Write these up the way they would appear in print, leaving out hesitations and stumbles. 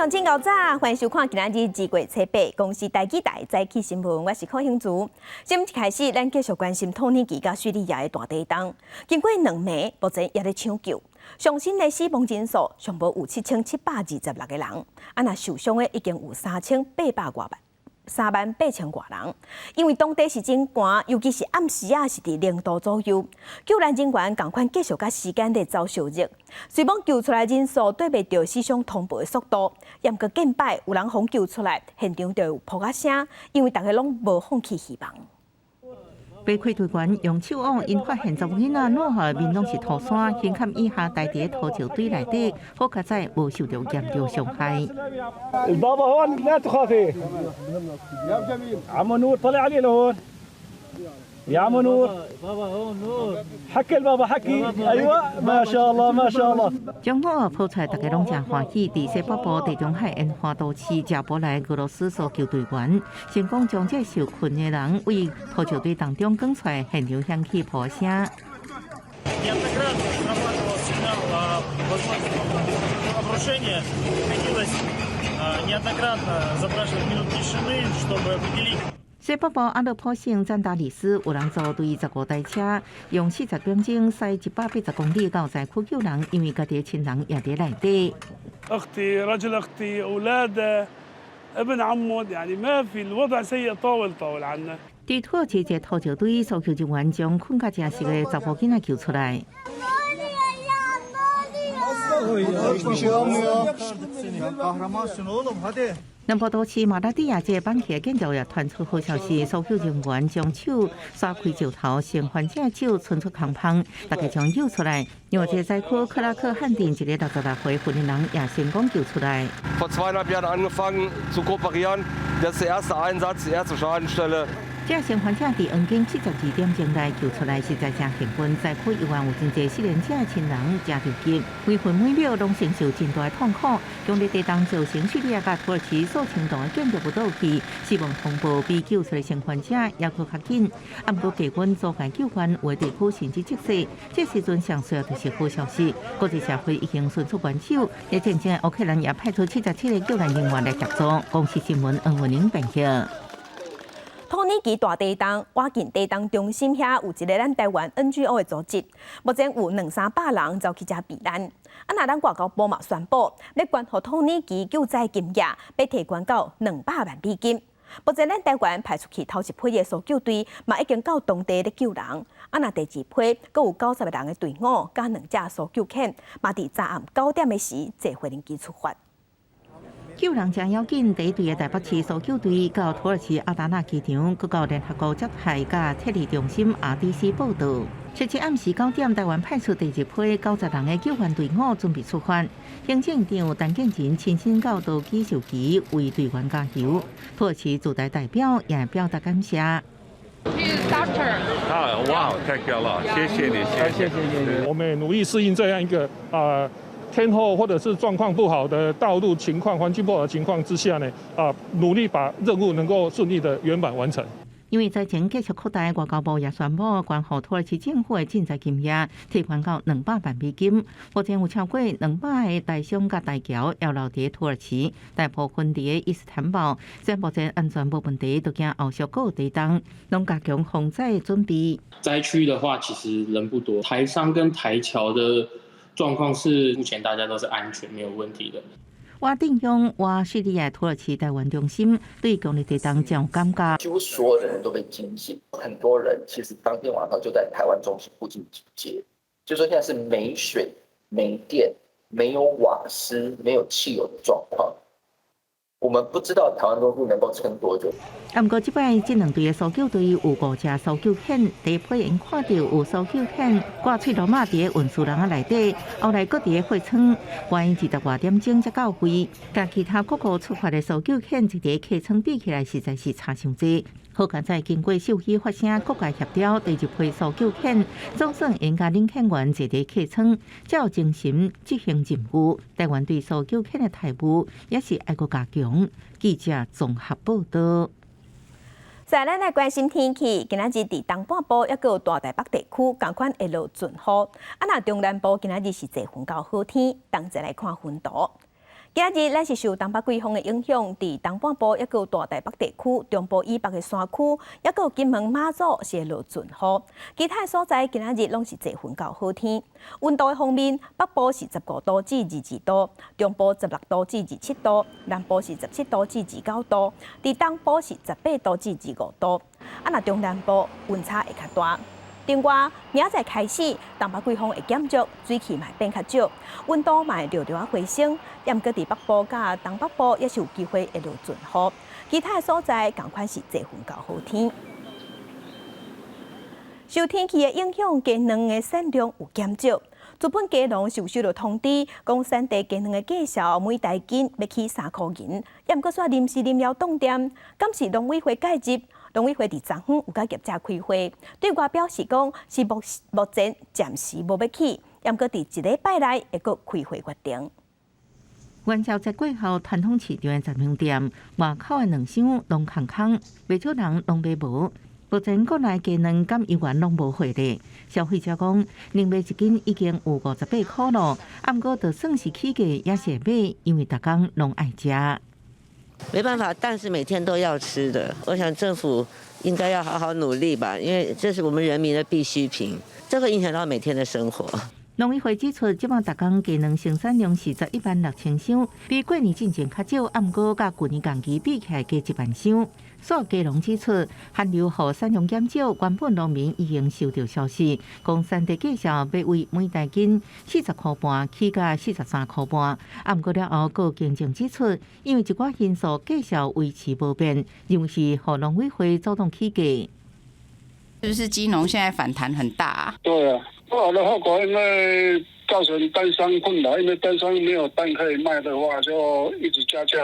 乡真够早，欢迎收看今仔日2月7日公司台记台早起新闻，我是柯兴珠。节目一开始，咱继续关心托尼基甲叙利亚的大地震。经过2暝，目前也在抢救。上新的死亡人数上无有7726个人，若受伤的已经有3800多万。38000多人，因为当地是真寒，尤其是暗时是伫0度左右。救援人员同款继续甲时间在遭受热，虽望救出来人数对袂着死伤通报的速度，也毋过见摆有人互救出来，现场就有扑啊声，因为大家拢无放弃希望。被快队员用手网因发现10个囡仔落下面拢是土山，显看以下待伫土石堆内底，好佳在无受到严重伤害。البابا هون لا تخافي عمو نور طلع علي لهون يا عمو نور بابا هون نور حكي البابا حكي ايوه ما شاء الله ما شاء الله 将我抱出来，大家拢真欢喜。伫西北部地中海沿海都市加波来俄罗斯搜救队员成功将这受困的人为土石堆当中赶出来，现场响起破声。西北部阿勒颇省赞达里斯有人组队15台车，用40分钟驶180公里到灾区救人，因为家己亲人也伫内底。اختي رجل اختي اولادها ابن عمود يعني ما في الوضع سيء طاول عنا。伫土耳其一个土石堆，搜救人员将困甲真实的查甫囡仔救出来。南部都市马拉蒂亚这板桥建筑业传出好消息，搜救人员将手刷开石头，先患者手伸出空芳，大家将救出来。另外，这灾区克拉克汉镇一个66岁妇人也成功救出来。Vor 2,5 Jahren angefangen zu kooperieren. Das ist der erste Einsatz, die erste Schadensstelle. 这生还者伫黄金72点钟内救出来，实在真幸运。灾区医院有真侪失联者的亲人真着急，每分每秒拢承受真大的痛苦。强烈地震造成叙利亚甲土耳其数千栋的建筑物倒去，死亡通报比救出的生还者要搁较紧。不过地军阻碍救援有的地区甚至积水，这时阵上需要就是好消息，国际社会已经迅速援手，也真正乌克兰也派出77个救援人员来协助。公司新闻黄文玲报道。托尼基大地震，瓦近地震中心遐有一个咱台湾 NGO 的组织，目前有200-300人走去遮避难。若咱外交部嘛宣布，要捐予托尼基救灾金额，要提捐到200万美金。目前咱台湾派出去头一批的搜救队，嘛已经到当地咧救人。若第2批，阁有90个人的队伍，加2架搜救犬，嘛伫昨暗9点的时坐飞机出发。救人真要紧，第一队的台北市搜救队到土耳其阿达纳机场，佮到联合国接海甲铁路中心 RDC 报道。17暗时9点，台湾派出第1批90人的救援队伍准备出发。行政长陈建仁亲身到岛基受旗为队员加油。土耳其驻台代表也表达感谢。哇，太高了，谢谢你，谢谢你。我们也努力适应这样一个天候或者是状况不好的道路情况、环境不好的情况之下呢，努力把任务能够顺利的圆满完成。因为灾情继续扩大，外交部也宣布捐予土耳其政府的赈灾金额提悬到200万美金。目前有超过200个大商甲大桥要留伫土耳其，大部分伫伊斯坦堡。虽然目前安全无问题，都惊后续阁有地震，拢加强防灾准备。灾区的话，其实人不多，台商跟台侨的状况是目前大家都是安全没有问题的。我定用叙利亚土耳其台湾中心对强烈地震真有感觉。几乎所有的人都被惊醒，很多人其实当天晚上就在台湾中心附近集结，就说现在是没水、没电、没有瓦斯、没有汽油的状况。我们不知道台湾中部能够撑多久。不过，这摆这2队的搜救队有5架搜救犬，第一批因看到有搜救犬挂喙罗马伫运输人内底，后来搁伫货仓，原因20多点钟才到位。甲其他各国出发的搜救犬一伫客舱比起来，实在是差伤济。好佳在经过秀气发声，各界协调，第1批搜救犬总算因甲领犬员坐伫客舱，才有精神执行任务。台湾对搜救犬的态度也是爱国加强。记者综合报道。再来关心天气，今仔日伫东半部也有大台北地区同款会落阵雨。若中南部今仔日是侪云到好天，同齐来看云图。今日咱是受东北季风的影响，伫东半部也有大台北地区、中部以北的山区，也有金门、马祖是会落阵雨。其他的所在今仔日拢是侪云到好天。温度的方面，北部是15度至22度，中部16度至27度，南部是17度至29度，伫东部是18度至25度。若中南部温差会较大。另外，明仔载开始，东北季风会减弱，水汽嘛变较少，温度嘛会略略回升。也毋过伫北部甲东北部也是有机会会落阵雨，其他的所在同款是侪云到好天。受天气的影响，鸡卵的产量有减少。资本鸡农收到通知，讲产地鸡卵的价销每台斤要起3块银，也毋过煞临时临了冻店，敢是农委会介入？农委会伫昨昏有甲业者开会，对外表示讲是目前暂时无要起，也毋过伫1礼拜内会阁开会决定。元宵节过后，传统市场的杂货店外口的卵箱拢空空，袂少人拢买无。目前国内鸡卵敢依然拢无货咧。消费者讲，能买一斤已经有58块咯，啊，毋过就算是起价也是会买，因为逐工拢爱食。没办法，但是每天都要吃的。我想政府应该要好好努力吧，因为这是我们人民的必需品，这会影响到每天的生活。农委会指出，即马逐工鸡卵生产量是116000箱，比过年进前较少，啊，毋过甲去年同期比起来加1万箱。所有鸡农指出，寒流后产量减少，原本农民已经收到消息，讲产地价销要为每台斤40块半起到43块半。啊，毋过了后，各经济指出，因为一寡因素价销维持不变，认为是互农委会主动起价。是不是基农现在反弹很大啊？对啊，不好的后果因为造成单商困扰，因为单商没有单可以卖的话，就一直加价。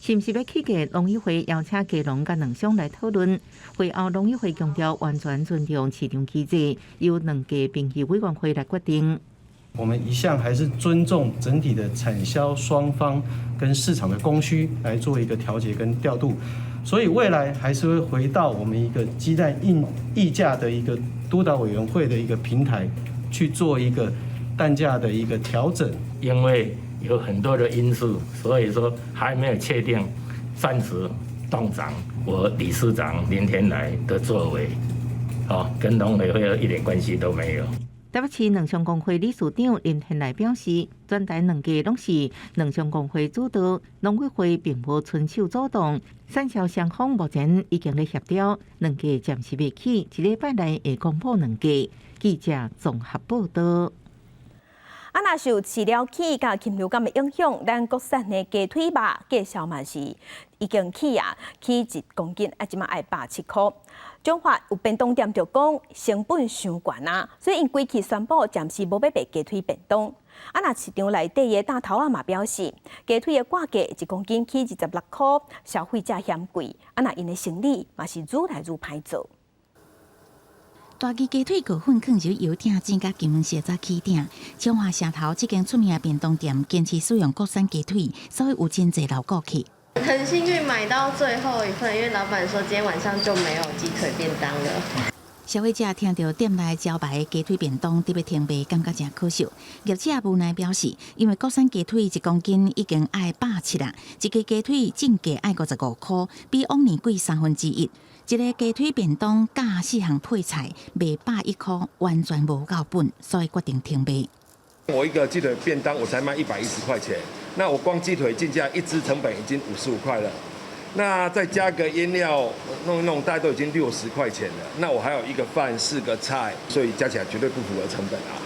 是毋是要起价？农委会邀请鸡农甲卵商来讨论。会后，农委会强调完全尊重市场机制，由两家评议委员会来决定。我们一向还是尊重整体的产销双方跟市场的供需来做一个调节跟调度，所以未来还是会回到我们一个鸡蛋议价的一个督导委员会的一个平台去做一个蛋价的一个调整，因为有很多的因素，所以说还没有确定暂时冻涨。我理事长林天来的作为，跟农委会一点关系都没有。台北市卵商工会理事长林天来表示，全台两家拢是卵商工会主导，农委会并无伸手主动。产销双方目前已经咧协调，两家暂时未起，1礼拜内会公布两家。记者综合报道。若受饲料起甲禽流感的影响，咱国产的鸡腿肉价销嘛是已经起1公斤即马爱87块。中华有便当店就讲成本伤悬所以因规期宣布暂时无要卖鸡腿便当。若市场内底的大头嘛表示，鸡腿的挂价1公斤起26块，消费者嫌贵。若因的生意嘛是愈来愈歹做。大鸡鸡腿高粉放入油鼎煎甲金门蟹早起鼎，中华社头这间出名的便当店坚持使用国产鸡腿，所以有真侪老顾客。很幸运买到最后一份，因为老板说今天晚上就没有鸡腿便当了。消费者听到店内招牌鸡腿便当特别停卖，感觉真可惜。业者无奈表示，因为国产鸡腿1公斤已经爱87啦，一个鸡腿正价爱55块，比往年贵1/3。一个鸡腿便当加4项配菜，卖110块，完全无够本，所以决定停卖。我一个鸡腿便当我才卖110块钱，那我光鸡腿进价一只成本已经55块了，那再加个腌料弄一弄，大概都已经60块钱了。那我还有一个饭4个菜，所以加起来绝对不符合成本啊。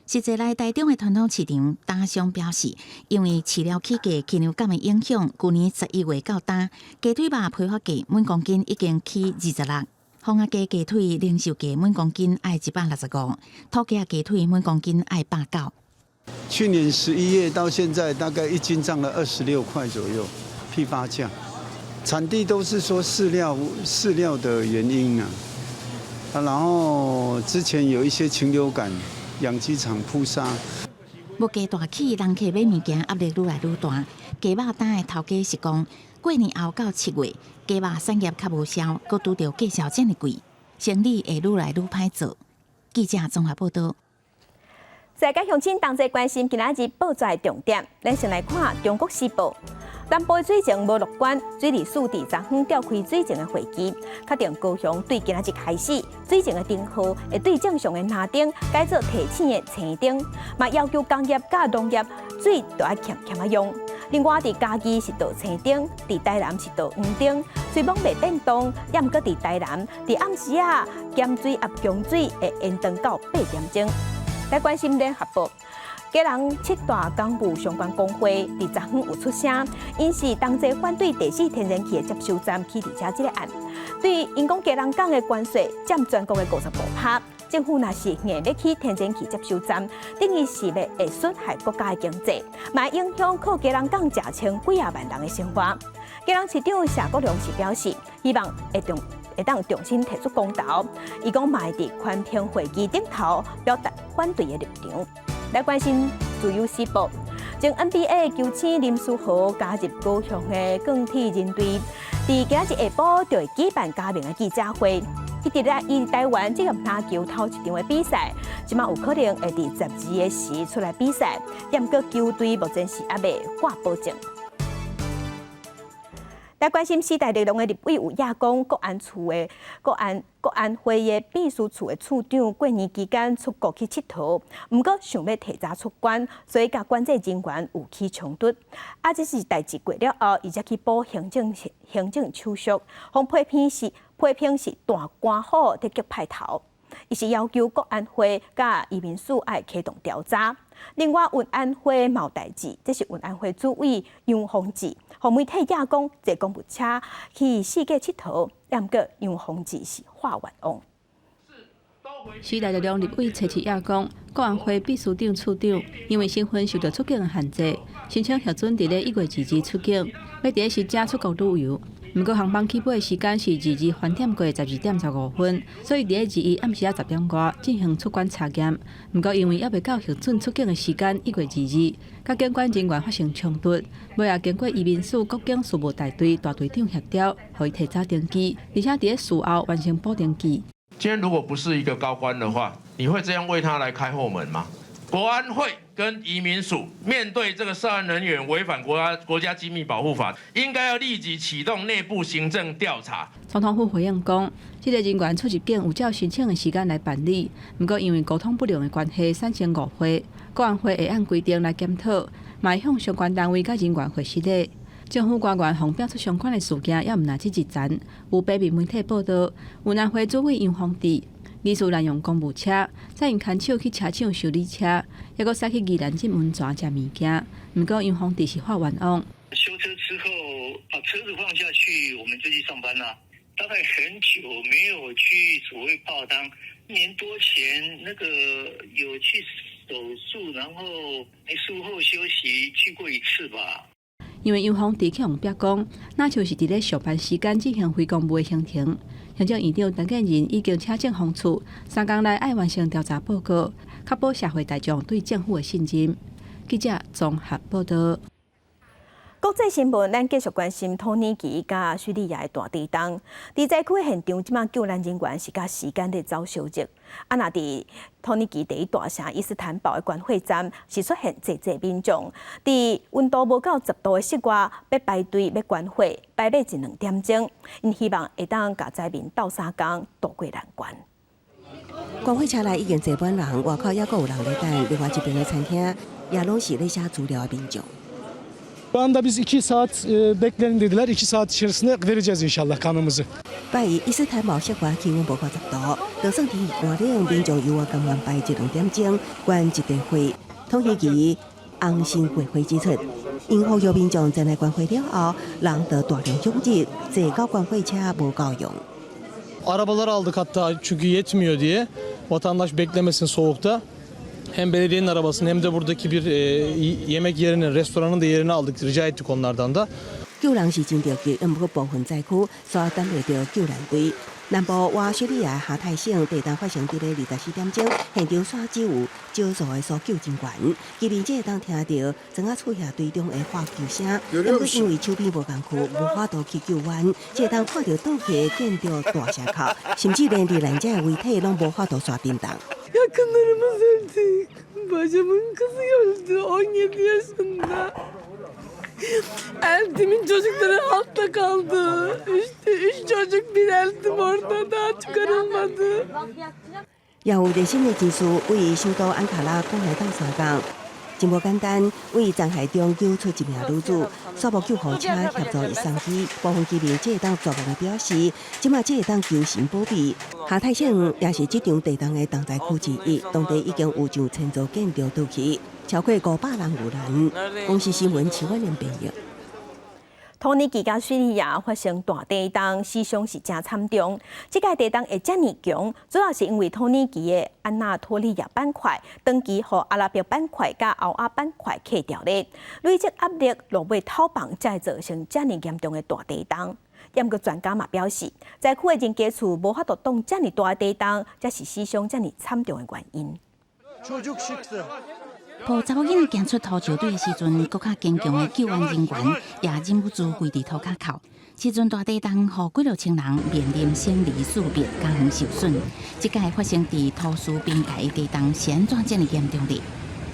实际来台中的传统市场，大商表示，因为饲料起价、禽流感的影响，去年11月到今，鸡腿肉批发价每公斤已经起26，方鸭鸡鸡腿零售价每公斤爱165，土鸡鸡腿每公斤爱89。去年11月到现在，大概1斤涨了26块左右，批发价。产地都是说饲料的原因啊，然后之前有一些禽流感。养鸡场扑杀，物价大起，人客买物件压力愈来愈大。鸡肉单的头家是讲，过年后到7月，鸡肉产业较无销，佮拄到价销这么贵，生意会愈来愈歹做。记者综合报道。世界乡亲同齐关心今仔日报纸的重点，咱先来看《中国时报》。南部水情无乐观，水利署伫昨昏召开水情的会议，确定高雄对今仔日开始，水情的灯号会对正常的蓝灯改做提醒的青灯，嘛要求工业甲农业水都要欠啊用。另外，伫嘉义是倒青灯，伫台南是倒黄灯，水网未变动，也毋过伫台南伫暗时减水压供水会延长到8点钟。来关心联合报。家人7大港务相关工会伫昨昏有出声，因是同齐反对第4天然气的接收站起伫遮这个案。对于因讲家人港的关税占全国的50%，政府若是硬要起天然气接收站，等于是会损害国家的经济，嘛影响靠家人港食穿几啊万人的生活。家人市长谢国良是表示，希望会当重新提出公道。伊讲嘛会伫宽屏会议顶头表达反对的立场。来关心自由时报，前 NBA 球星林书豪加入高雄的钢铁人队，伫今日下晡就会举办加冕的记者会。伊伫台湾职业篮球头一场的比赛，即马有可能会伫12个时出来比赛，也毋过球队目前是还未挂保证。来关心时代力量的立委有亚公国安会的秘书处的处长过年期间出国去佚佗，毋过想要提早出关，所以甲管制人员有起冲突。这是代志过了后，伊才去报行政手续，互批评是大官府伫击派头。伊是要求国安会甲移民署爱启动调查。另外，运安会冇代志，这是运安会主委杨宏志，互媒体亚讲坐公务车去世界佚佗，也毋过杨宏志是话冤枉。时代力量立委蔡启亚讲，国安会秘书长、处长因为身份受到出境的限制，申请核准伫咧1月2日出境，要伫咧时间出国旅游。毋过航班起飞的时间是2日翻点过12点15分，所以伫咧2日暗时10点外进行出关查验。毋过因为还未到核准出境的时间1月2日，甲监管人员发生冲突，尾也经过移民署国境事务大队大队长协调，互伊提早登机，而且伫咧事后完成补登记。今天如果不是一个高官的话，你会这样为他来开后门吗？国安会跟移民署面对这个涉案人员违反国家机密保护法，应该要立即启动内部行政调查。总统府回应讲，这个人员出入境有照申请的时间来办理，不过因为沟通不良的关系产生误会，国安会会按规定来检讨，嘛向相关单位甲人员回示的。政府官员互表出相关的事件，也毋若只一层。有北面媒体报道，运安会主委杨宏志疑似滥用公务车，再用牵手去车厂修理车，还阁驶去宜兰进温泉食物件。毋过杨宏志是话冤枉。修车之后，把车子放下去，我们就去上班了。大概很久没有去所谓泡汤，1年多前那个有去手术，然后术后休息去过1次吧。因为杨宏志去互表讲，那就是伫咧上班时间进行非公务的行程。行政院长陈建仁已经请政风处3天内爱完成调查报告，确保社会大众对政府的信任。记者综合报道。国际新闻，咱继续关心土耳其甲叙利亚的大地震。伫灾区现场，即马救援人员是甲时间在走小日。若伫土耳其第一大城伊斯坦堡的观会站，是出现济民众伫温度无到10度的室外，要排队要观会，排了1、2点钟。因希望会当甲灾民斗3天，渡过难关。观会车内已经坐满人，外口还阁有人在等。另外一边的餐厅也拢是咧写资料的民众。Şu anda biz 2 saat bekleyin dediler. 2 saat içerisinde vereceğiz inşallah kanımızı. 拜伊斯坦堡室外气温无到10度，就算天气寒冷，民众犹甘愿排1、2点钟观一场会。土耳其红星国会指出，因呼吁民众进来观会了后，人就大量涌入，坐到观会车无够用。Arabalar aldık hatta çünkü yetmiyor diye. Vatandaş beklemesin soğukta. Hem belediyenin arabasını hem de buradaki bir yemek yerinin, restoranın da yerini aldık. Rica ettik onlardan da. 救人是真着急，不过部分灾区所等袂到救援队。南部瓦叙利亚哈泰省地震发生伫咧24点钟，现场煞只有少数的搜救人员，居民只会当听到庄仔厝下堆中的喊救声，不过因为手边无工具，无法度去救援，只会当看到倒去的建筑大城口，甚至连伫人家的遗体拢无法度刷叮当。Yakınlarımız öldü. Bacımın kızı öldü 17 yaşında. Eltimin çocukları altta kaldı. İşte 3 çocuk bir eltim orada daha çıkarılmadı. 有热心的技术为首都安卡拉关怀到山港，真无简单。为残骸中救出一名女子，沙漠救护车协助伊送医。部分居民这当作梦的表示，即马这当求神保庇。下泰省也是这场地震的重灾区之一，当地已经有上千座建筑倒去，超过500人遇难。公司新闻7万人编译。 土耳其甲叙利亚发生大地震，死伤是真惨重。这届地震会这么强，主要是因为土耳其的安纳托利亚板块长期和阿拉伯板块甲欧亚板块克掉咧，累积压力落尾讨棒，才会造成这么严重的大地震。也毋过专家嘛表示，灾区的人家厝无法度挡这么大的地震，才是死伤这么惨重的原因。 抱查某囡仔行出土石堆的时阵，更较坚强的救援人员也忍不住跪伫涂骹哭。时阵大地震，互几落千人面临生离死别，家园受损。即届发生伫土苏边界的地震，是安怎这么严重的？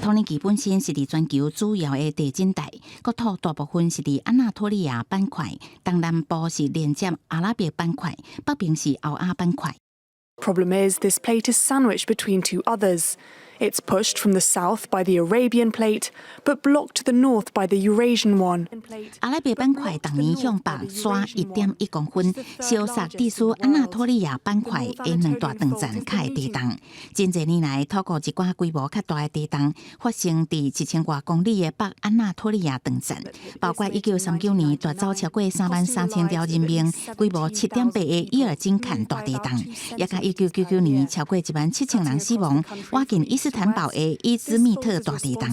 土耳其本身是伫全球主要的地震带，国土大部分是伫安纳托利亚板块，东南部是连接阿拉伯板块，北边是欧亚板块。 Problem is, this plate is sandwiched between two others. It's pushed from the south by the Arabian plate, but blocked to the north by the Eurasian one. 阿拉伯板块当年向北刷1.1公分，小萨地区安纳托利亚板块的2大断层开地震。近几年来，透过一寡规模较大的地震，发生伫1000多公里的北安纳托利亚断层，包括1939年夺走超过33000条人命、规模7.8的伊尔金坎大地震，也甲1999年超过17000人死亡，瓦近伊斯坦堡的伊兹密特大地震。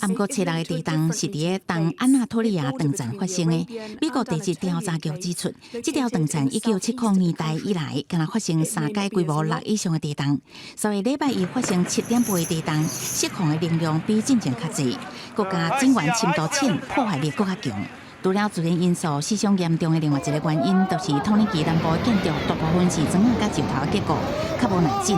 不过，7个地震是伫个东安纳托利亚断层发生的。美国地质调查局指出，这条断层1970年代以来，敢若发生3届规模6以上的地震。所以礼拜一发生7.8的地震，释放的能量比进前较济，国家震源深度浅，破坏力更较强。 除了自然因素，死伤严重的另外一个原因，就是土耳其南部建筑大部分是砖仔甲石头的结构，较无耐震。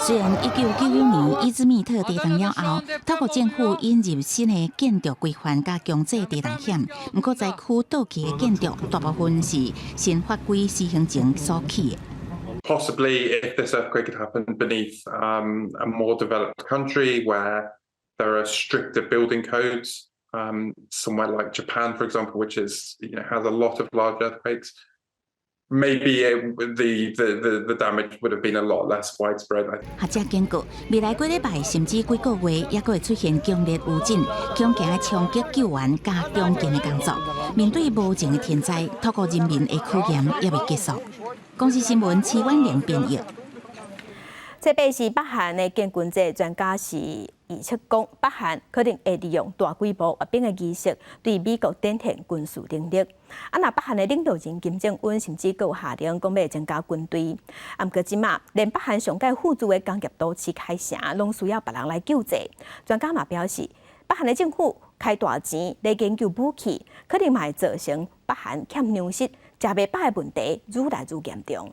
虽然1999年伊兹密特地震了后，透过政府引入新的建筑规范甲强制地震险，不过灾区倒去的建筑大部分是新法规施行前所起的。 Possibly, if this earthquake had happened beneath a more developed country where there are stricter building codes. Somewhere like Japan, for example, which is has a lot of large earthquakes, maybe the damage would have been a lot less widespread. 学者警告，未来几礼拜甚至几个月，也会出现强烈余震、强劲的冲击救援加中建的工作。面对无情的天灾，透过人民的考验也未结束。公司新闻7万人编译。这边是北韩的建军节，专家是预测讲，北韩可能会利用大规模阅兵的仪式，对美国展现军事能力。那北韩的领导人金正恩甚至有下令讲要增加军队。不过即马，连北韩上届富庶的工业都市开城，拢需要别人来救济。专家嘛表示，北韩的政府开大钱来研究武器，可能嘛会造成北韩欠粮食、食袂饱的问题愈来愈严重。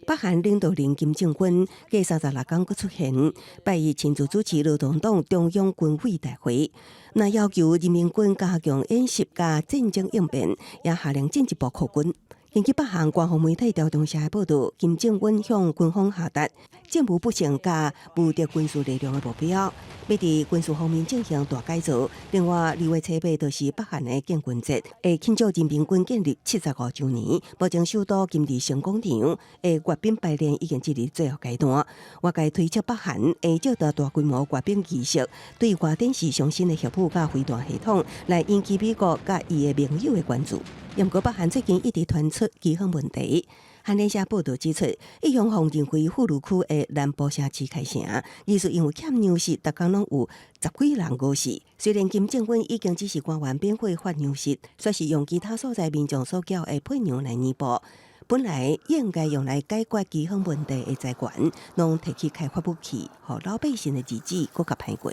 北韩领导人金正恩隔36天佫出现，拜一亲自主持劳动党中央军委大会，那要求人民军加强演习加战争应变，也下令进一步扩军。根据北韩官方媒体朝中社的报道，金正恩向军方下达政府不成加无敌军事力量的目标，要伫军事方面进行大改造。另外，2月7日就是北韩的建军节，会庆祝人民军建立75周年。目前首都金日成广场的阅兵排练已经进入最后阶段。外界推测北韩会借着大规模阅兵仪式，对外展示上新的核武甲飞弹系统，来引起美国甲伊的盟友的关注。 不过，北韩最近一直传出气候问题。韩联社报道指出，一向防认为富鲁区的南部城市开城，而是因为欠粮食，逐工拢有10几人饿死。虽然金正恩已经指示官员免费发粮食，说是用其他所在民众所缴的配粮来弥补。本来应该用来解决气候问题的财源，拢提去开发武器，互老百姓的日子更加歹过。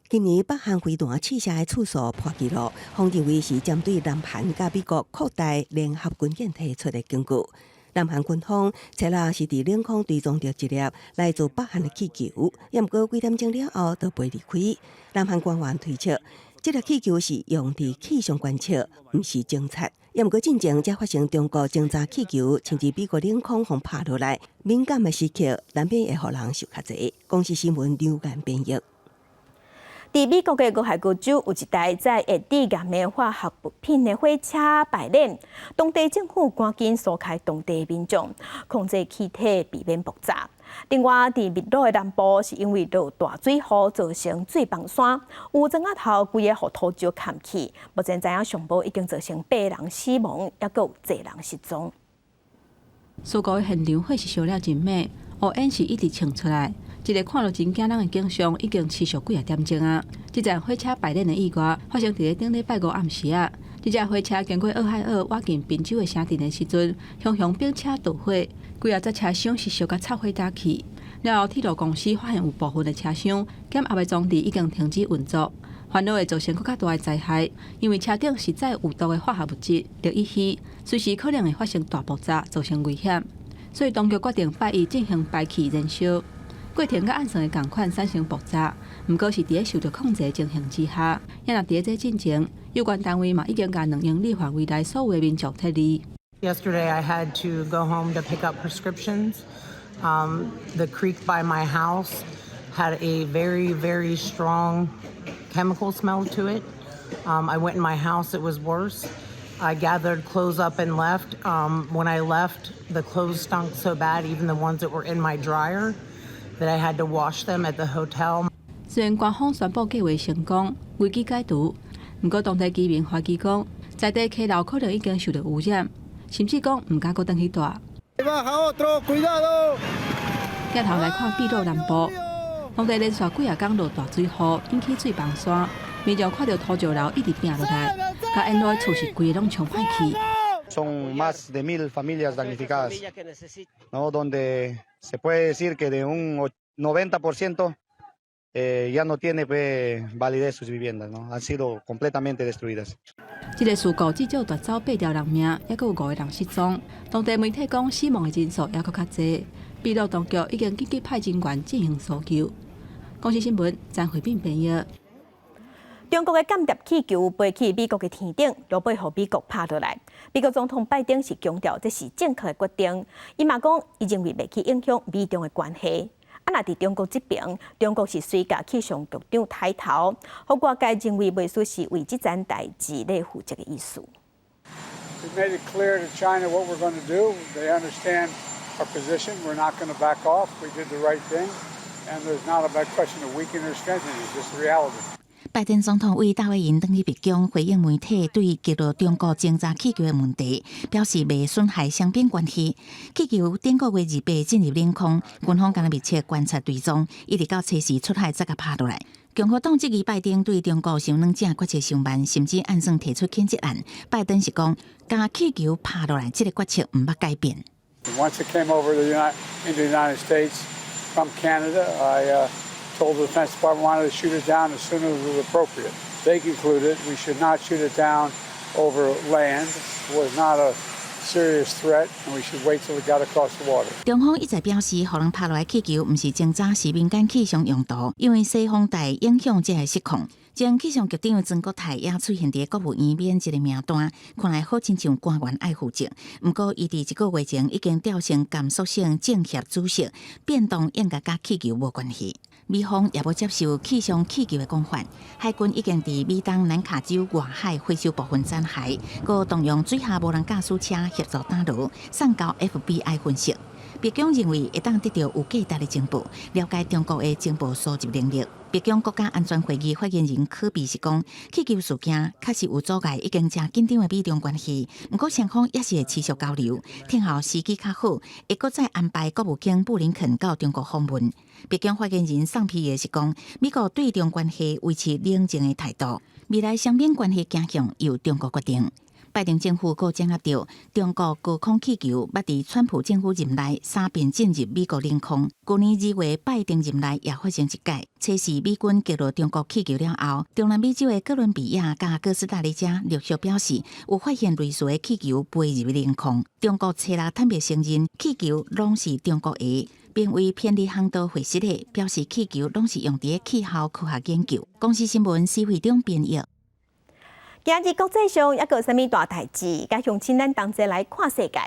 今年北韩飞弹试射的次数破纪录，方认为是针对南韩甲美国扩大联合军演提出的根据。南韩军方测啦是伫领空追踪到一粒来自北韩的气球，也毋过几点钟了后就飞离开。南韩官员推测，这粒气球是用伫气象观测，毋是侦察。也毋过进前才发生中国侦察气球甚至美国领空互拍落来，敏感的时刻难免会互人受较济。公司新闻刘眼编译。伫美国的俄亥俄州有一台载会致癌的化学物品的火车败燃，当地政府赶紧疏开当地民众，控制气体避免爆炸。另外，伫秘鲁的南部是因为落大水雨造成水崩山，有庄仔头规个互土石砍去。目前知影上报已经造成8人死亡，也佫有7人失踪。事故的现场火势烧了真猛，乌烟是一直冲出来。一个看落真惊人的景象已经持续几点钟啊！这站火车败燃的意外发生伫顶礼拜五暗时啊。这架火车经过俄亥俄挖近宾州的城镇的时阵，向并车导火，规个车厢是烧甲插火打去。了后，铁路公司发现有部分的车厢减压的装置已经停止运作，烦恼会造成更加大的灾害，因为车顶是载有毒的化学物质氯乙烯，随时可能会发生大爆炸，造成危险。所以当局决定拜一进行排气燃烧。过程甲暗算的共款产生爆炸，毋过是伫咧受到控制的情形之下。也若伫咧这进程，有关单位嘛已经甲2英里范围内所有的民众撤离。Yesterday, I had to go home to pick up prescriptions. The creek by my house had a very, very strong chemical smell to it. I went in my house; it was worse. I gathered clothes up and left. When I left, the clothes stunk so bad, even the ones that were in my dryer, that I had to wash them at the hotel. 虽然官方宣布计划成功，危机解除，不过当地居民怀疑讲，在地溪流可能已经受到污染，甚至讲唔敢搁登去住。镜头来看秘鲁南部，当地连续几啊天落大水雨，引起水崩山，民众看到土石流一直拼落来，甲沿路的厝是规个拢冲歹去。Son más de 1000 familias damnificadas, ¿no? Donde se puede decir que de un 90% ya no tiene validez sus viviendas, ¿no? Han sido completamente destruidas. 这个事故至少夺走8条人命，也佫有5个人失踪。当地媒体讲死亡的人数也佫较侪。秘鲁当局已经紧急派人员进行搜救。公司新闻张惠斌编译。中国的间谍气球飞去美国的天顶，落尾互美国拍落来。美国总统拜登是强调这是正确的决定，伊嘛讲伊认为袂去影响美中的关系。若伫中国这边，中国是随甲气象局长抬头，互外界认为袂属是为这件代志来负责的意思。We made it clear to China what we're going to do. They understand our position. We're not going to back off. We did the right thing, and there's not a bad question of weakening or strengthening. It's just the reality. 拜登总统为大卫营登去白宫回应媒体对揭露中国侦察气球的问题，表示未损害双边关系。气球顶个月28进入领空，军方敢若密切观察追踪，一直到测试出海才甲拍落来。共和党质疑拜登对中国上两正决策上慢，甚至暗算提出谴责案。拜登是讲，甲气球拍落来，这个决策唔捌改变。Once it came over into the United States from Canada, I told the Defense Department wanted to shoot it down as soon as it was appropriate. They concluded we should not shoot it down over land. It was not a serious threat, and we should wait till it got across the water. 中方一再表示，互人拍落来气球唔是侦察，是民间气象用途，因为西风带影响才会失控。前气象局长曾国泰也出现伫国务院免一个名单，看来好亲像官员爱负责。不过，伊伫1个月前已经调成甘肃省政协主席，变动应该甲气球无关系。美方也无接受气象气球的讲法，海军已经伫美东南卡州外海回收部分残骸，佮动用水下无人驾驶车协助打捞，送交 FBI 分析。白宫认为会当得到有价值的情报，了解中国的情报收集能力。白宫国家安全会议发言人科比是讲，气球事件确实有阻碍已经正紧张的美中关系，不过双方也是会持续交流，听候时机较好，会搁再安排国务卿布林肯到中国访问。白宫发言人桑皮耶是讲，美国对中关系维持冷静的态度，未来双边关系走向由中国决定。拜登政府阁掌握到中国高空气球捌伫川普政府任内3遍进入美国领空。去年2月，拜登任内也发生一届，测试美军击落中国气球了后，中南美洲的哥伦比亚甲哥斯达黎加陆续表示有发现类似的气球飞入领空。中国车拉坦白承认气球拢是中国的，并为偏离航道回失的，表示气球拢是用伫气候科学研究。公司新闻施慧中编译。今日国际上还有啥物大代志？加乡亲咱同齐来看世界。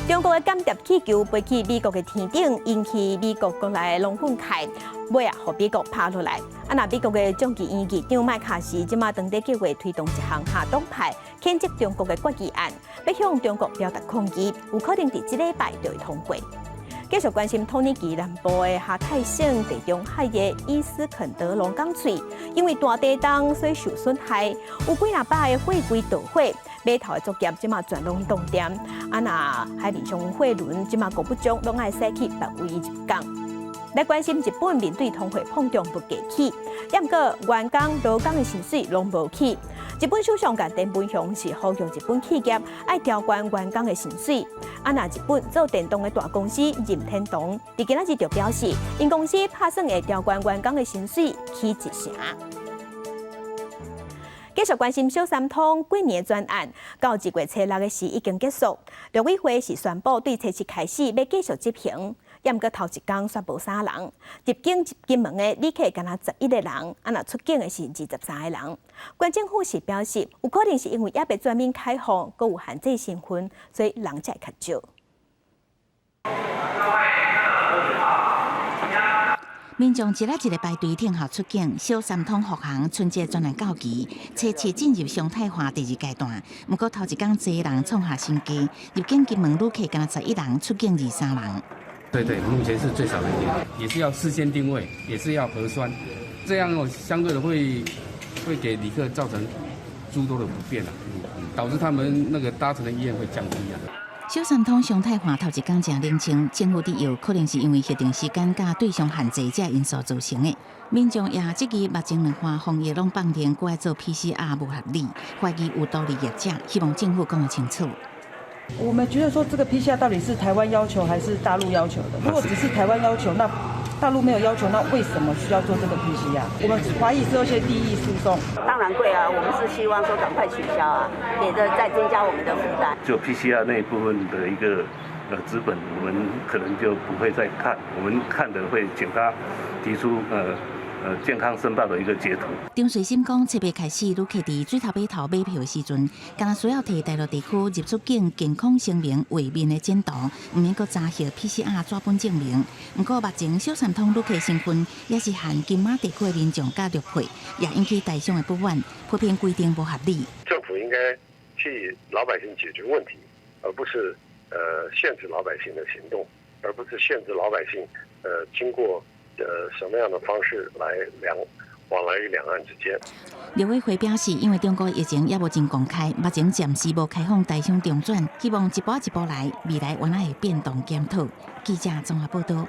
中国的间谍气球飞去美国的天顶，引起美国国内龙凤铠，尾互美国拍落来。那美国的总统院议长麦卡锡即马当地计划推动一项下党派谴责中国的决议案，要向中国表达抗议，有可能伫这礼拜就会通过。继续关心土耳其南部的哈泰省地中海的伊斯肯德龙港嘴，因为大地震所以受损害，有几若百个货柜倒火，码头的作业即马全拢冻点，海面上货轮即马过不将，拢爱驶去别位入港。来关心日本面对通货膨胀不计起，也毋过员工劳工的薪水拢无起。日本首相甲电本雄是呼吁日本企业爱调悬员工的薪水。日本做电动的大公司任天堂，伫今仔日就表示，因公司打算会调悬员工的薪水起1成。继续关心小三通过年的专案，到1月初6的时已经结束。陆委会是宣布对初7开始要继续执行。也毋过头一天煞无啥人，入境金门的旅客敢若11个人，出境的是23个人。关政府是表示，有可能是因为也被全面开放，阁有限制身份，所以人才较少。民众一日一日排队听候出境，小三通复航春节专案到期，初7进入常态化第2阶段。不过头一天侪人创下新低，入境金门旅客敢若11人，出境23人。对，目前是最少的一点，也是要事先定位，也是要核酸，这样相对的会给旅客造成诸多的不便导致他们那个搭乘的意愿会降低小三通常态化头一天正冷清，政府理由可能是因为特定时间甲对象限制这因素造成的。民众也质疑目前2化防疫拢放停，过来做 PCR 不合理，怀疑有道理业者，希望政府讲得清楚。我们觉得说这个 PCR 到底是台湾要求还是大陆要求的？如果只是台湾要求，那大陆没有要求，那为什么需要做这个 PCR？ 我们怀疑是有些利益输送。当然贵啊，我们是希望说赶快取消啊，免得再增加我们的负担。就 PCR 那一部分的一个资本，我们可能就不会再看，我们看的会请他提出健康申报的一个截图。张水心讲，7月开始，旅客伫水头码头买票的时阵，敢若需要摕大陆地区入出境健康声明画面的剪图，唔免阁查核 PCR 纸本证明。不过目前小三通旅客身份也是限金马地区的民众甲陆配，也引起大众的不满，普遍规定不合理。政府应该替老百姓解决问题，而不是限制老百姓的行动，而不是限制老百姓经过。什么样的方式来往来于两岸之间？陆委会表示，因为中国疫情也无真公开，目前暂时无开放大乡中转，希望一步一步来，未来原来会变动检讨。记者综合报道。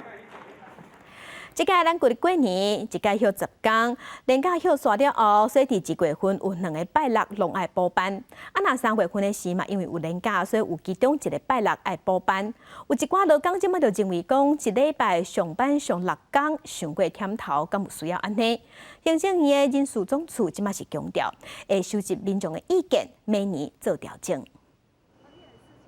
即届咱过年，一届休10天，连假休煞了后，所以伫1月份有2个拜六拢爱补班。若3月份的时嘛，因为有连假，所以有其中1个拜六爱补班。有一寡劳工即马就认为讲，一礼拜上班上6天，上过忝头，敢有需要安尼？行政院的人事总处即马是强调，会收集民众的意见，每年做调整。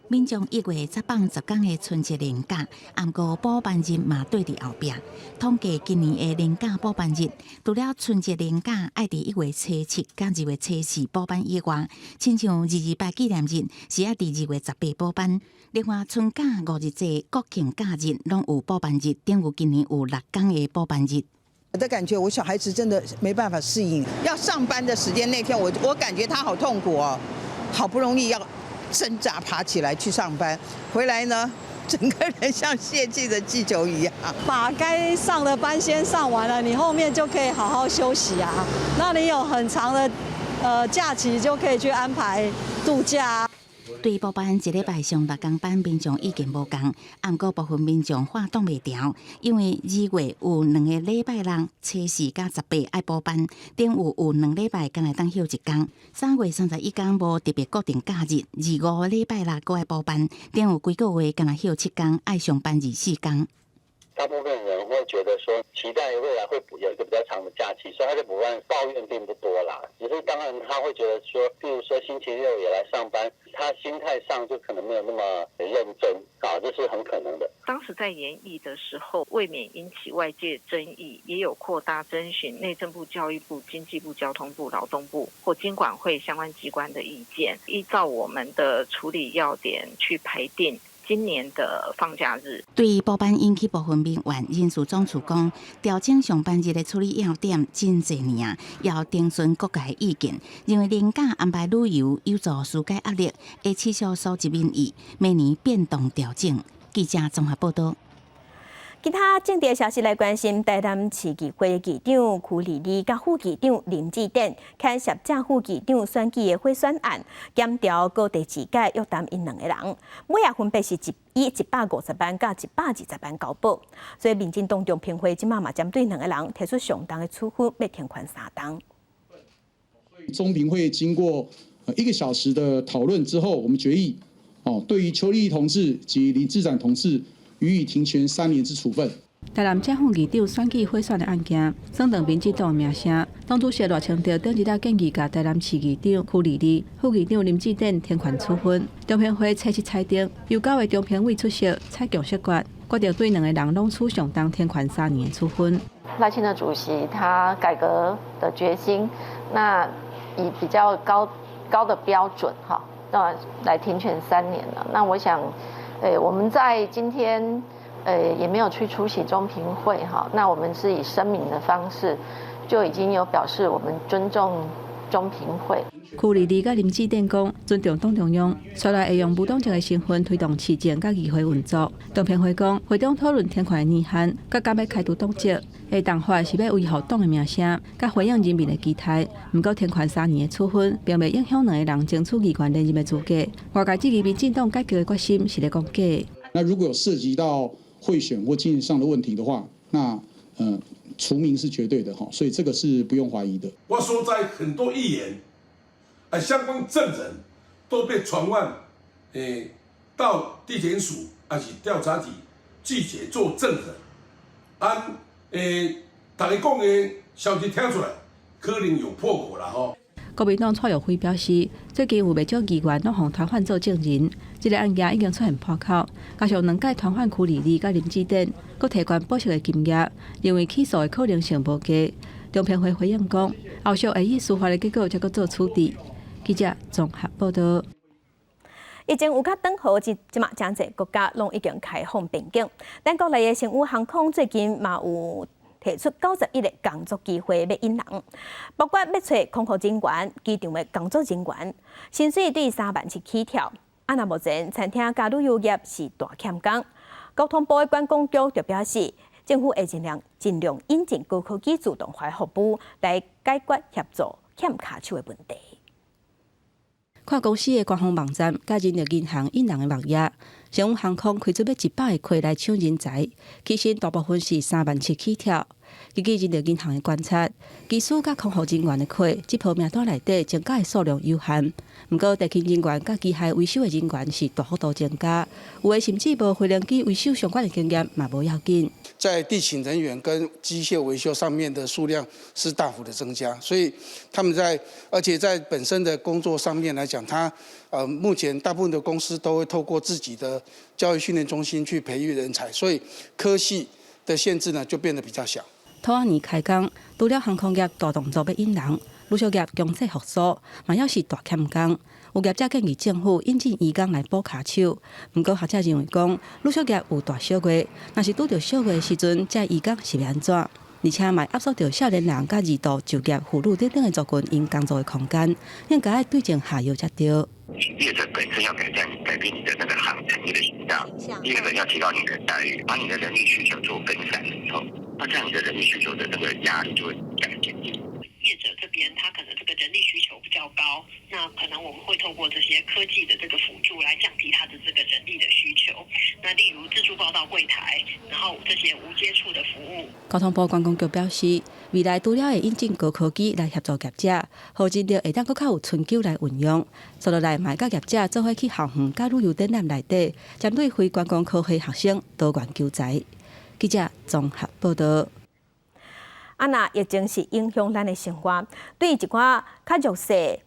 民众1月再放10天的春节连假，不过补班日嘛对伫后壁。统计今年的连假补班日，除了春节连假爱伫1月初7甲2月初4补班以外，亲像228纪念日是爱伫2月18补班。另外春假、5日节、国庆假日拢有补班日，等于今年有6天的补班日。我的感觉，我小孩子真的没办法适应要上班的时间那天，我感觉他好痛苦哦，好不容易要挣扎爬起来去上班，回来呢，整个人像泄气的气球一样。把该上的班先上完了，你后面就可以好好休息啊。那你有很长的假期，就可以去安排度假。对报班一礼拜上6天班民众已经无共，不过部分民众话挡袂牢，因为2月有2个礼拜六初4甲18爱报班，顶有2礼拜敢来当休1天。3月31天无特别固定假日，2、5礼拜六搁爱报班，顶有几个月敢来休7天，爱上班24天。大部分人会觉得说，期待未来会有一个比较长的假期，所以他对补班抱怨并不多啦。只是当然他会觉得说，譬如说星期6也来上班，他心态上就可能没有那么认真啊，这是很可能的。当时在研议的时候，未免引起外界争议，也有扩大征询内政部、教育部、经济部、交通部、劳动部或金管会相关机关的意见，依照我们的处理要点去排定今年的放假日。对于报班引起部分民怨，人事总处讲，调整上班日的处理要点真侪年，要听取各界意见，认为年假安排旅游有助疏解压力，会持续收集民意，明年变动调整。记者综合报道。其他政治消息来关心，台南市议会议长曲丽丽甲副议长林志典牵涉正副议长选举的贿选案，检调高第2届约谈因2个人，每夜分别是以150万甲120万交保。所以民进党中评会即马嘛针对2个人提出相当的处分，要停权3档。中评会经过1个小时的讨论之后，我们决议，对于邱丽丽同志及林志展同志予以停权3年之处分。台南正副议长选举贿选的案件，升等民进党名声。党主席赖清德顶日建议，甲台南市议长曲丽丽、副议长林志典停权处分。中评会初7裁定，由9位中评委出席采共识决，决定对2个人拢处相当停权3年处分。赖清德主席他改革的决心，那以比较高的标准来停权3年了。那我想，我们在今天也没有去出席中评会那我们是以声明的方式就已经有表示我们尊重中评会。曲丽丽甲林志典讲，尊重党中央，率来会用无党籍的身份推动市政甲议会运作。中评会讲，会中讨论停权的年限，甲敢要开除党籍，的动法是要维护党的名声，甲回应人民的期待。不过停权3年的处分，并未影响2个人争取议员连任的资格。外界质疑民进党改革的决心是在讲假。那如果有涉及到贿选或经营上的问题的话，那除名是绝对的所以这个是不用怀疑的。我所在很多议员，相关证人都被传唤，到地检署还是调查局拒绝做证人，大家讲的消息听出来，可能有破口了国民党蔡友辉表示，最近有不少议员拢互传唤做证人，这个案件已经出现破口，加上2届传唤曲丽丽甲林志典，佮提悬保释的金额，认为起诉的可能性无低。中评会回应讲，后续会以司法的结果再佮做处理。记者综合报道。疫情有较长好，即马真侪国家拢已经开放边境。咱国内的成宇航空最近嘛有提出91个工作机会要引人，包括要找空服人员、机场的工作人员，薪水对3万7起跳。那目前餐厅甲旅游业是大欠工。交通部的观光局就表示，政府会尽量引进高科技自动化服务，来解决协助欠卡手的问题。看公司的官方网站，甲人力银行引人的网页，成宇航空开出要100个亏来抢人才，起薪大部分是3万7起跳。根据人力银行的观察，技术甲空服人员的亏，这波名单内底增加的数量有限。不过，地勤人员甲机械维修的人员是大幅度增加，有的甚至无飞轮机维修相关的经验，嘛无要紧。在地勤人员跟机械维修上面的数量是大幅的增加，所以他们而且在本身的工作上面来讲，目前大部分的公司都会透过自己的教育训练中心去培育人才，所以科系的限制呢就变得比较小。兔仔年开工，除了航空业大动作要引人，旅宿业经济复苏，嘛也是大欠工。有业者建议政府引进移工来补卡手，不过学者认为讲，旅宿业有大小月，若是拄着小月的时阵，这移工是要安怎？而且嘛压缩着少年人甲二度就业、妇女等等的族群因工作的空间，应该对症下药才对。业者本身要改变你的那个产业的形象，第二个要提高你的待遇，把你的人力需求做分散了以后，那这样你的人力需求的那个压力就会减低。业者这边他可能这个人力需求比较高，那可能我们会透过这些科技的这个辅助来降低它的这个人力的需求。那例如自助报到柜台，然后这些无接触的服务。交通部观光局表示，未来除了会引进高科技来协助业者，好人力会当更较有春秋来运用。接落来，卖甲业者做伙去校园甲旅游展览内底，针对非观光科系学生多元求财。记者综合报道。那疫情是影响咱的生活，对一寡较弱势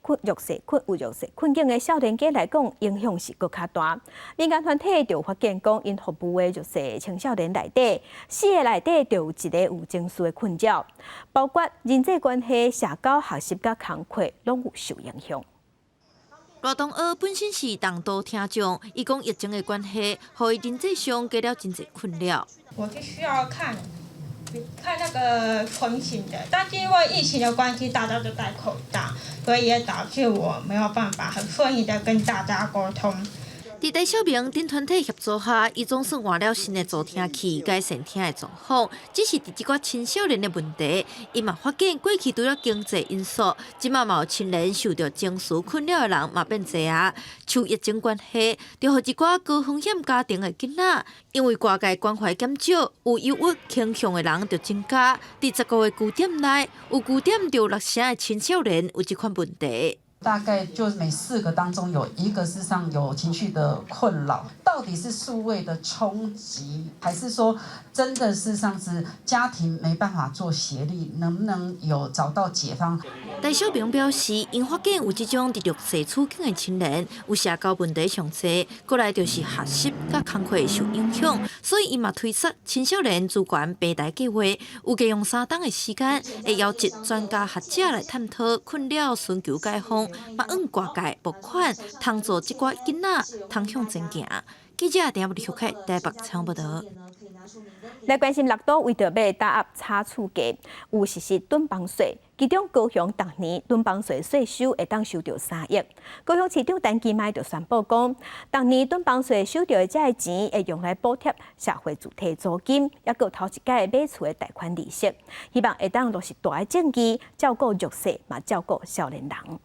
困境的少年家来讲，影响是搁较大。民间团体就发现讲，因服务的弱势青少年内底，4个内底就有1个有情绪的困扰，包括人际关系、社交、学习甲工课，拢有受影响。罗东学本身是重度听障，伊讲疫情的关系，互伊人际上加了真侪困扰。我就需要看那个通勤的，但是因为疫情的关系，大家都戴口罩，所以也导致我没有办法很顺利的跟大家沟通。伫戴小明等团体协助下，伊总算换了新的助听器，改善听的状况。只是伫一寡青少年的问题，伊嘛发现过去除了经济因素，即马嘛有亲人受到情绪困扰的人嘛变侪啊。像疫情关系，就互一寡高风险家庭的囡仔，因为外界关怀减少，有忧郁倾向的人就增加。伫10个月据点内，有据点就6成的青少年有这款问题。大概就每4个当中有1个事实上有情绪的困扰，到底是数位的冲击，还是说真的事实上是家庭没办法做协力，能不能有找到解方？戴小平表示，因发现有这种伫弱势处境的青年，有社交问题上侪，过来就是学习甲工课受影响，所以伊嘛推出青少年资源平台计划，有计用3档的时间，会邀集专家学者来探讨困扰，寻求解方。把外界拨款，通做即寡囡仔通向前行。记者电话了解台北采访报道。来关心6都为着要打压差厝价，有实施囤房税，其中高雄逐年囤房税税收会当收到3亿。高雄市长陈其迈就宣布讲，逐年囤房税收到的这个钱会用来补贴社会主体租金，也有头一届买厝的贷款利息，希望会当落实大的政绩，照顾弱势，嘛照顾少年人。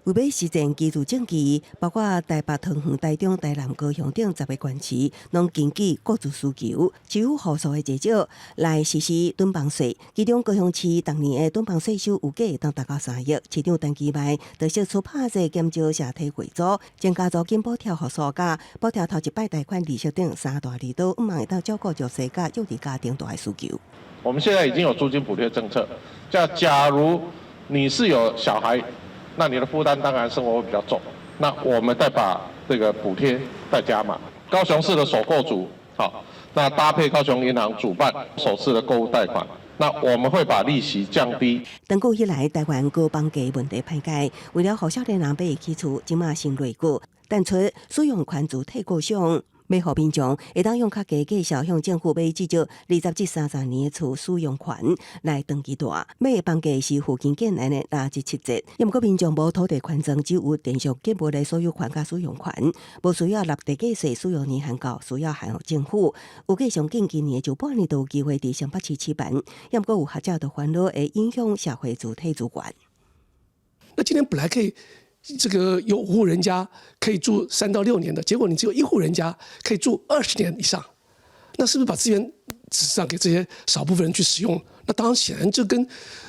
为要实践居住证件，包括台北、桃园、台中、台南、高雄等10个县市，拢根据各自需求，支付户数的多少来实施囤房税。其中高雄市逐年的囤房税收有计当达到3亿。市长陈其迈特色出拍摄减少社体会租，增加租金补贴户数价，补贴头一摆贷款利息等3大力度，希望会当照顾弱势甲幼儿家庭大的需求。我们现在已经有租金补贴政策，假如你是有小孩。那你的负担当然生活会比较重，那我们再把这个补贴再加码。高雄市的首购族，好，那搭配高雄银行主办首次的购物贷款，那我们会把利息降低。长久以来，台湾高房价问题排解，为了让少年人买起厝，即马新类股，但出使用权主体高雄。要互民众会当用较低价销向政府买至少20至30年的厝使用权来登记大，买的房价是附近建安的垃圾7折。也毋过民众无土地权证，只有电属建物的所有权甲使用权，无需要纳地价税，使用年限到，需要函予政府。有计上近今年就半年都有机会伫上北市起办，也毋过有学者的烦恼会影响社会主体资源。那今天本来可以。这个有5户人家可以住3到6年的，结果你只有1户人家可以住20年以上，那是不是把资源只让给这些少部分人去使用？那当然显然这跟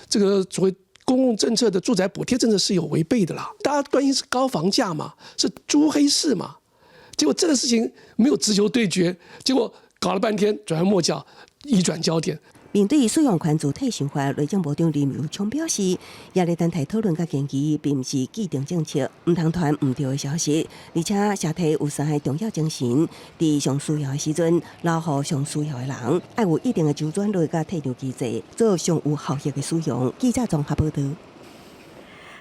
这个所谓公共政策的住宅补贴政策是有违背的啦。大家关心是高房价嘛，是猪黑市嘛，结果这个事情没有直球对决，结果搞了半天转弯抹角，移转焦点。面对使用权主体想法，内政部长林佑昌表示，亚力单台讨论甲建议，并不是既定政策，唔通传唔对的消息，而且社体有3个重要精神，伫上需要的时阵，留予上需要的人，要有一定的周转率甲退场机制，做上有效益的使用。记者综合报道。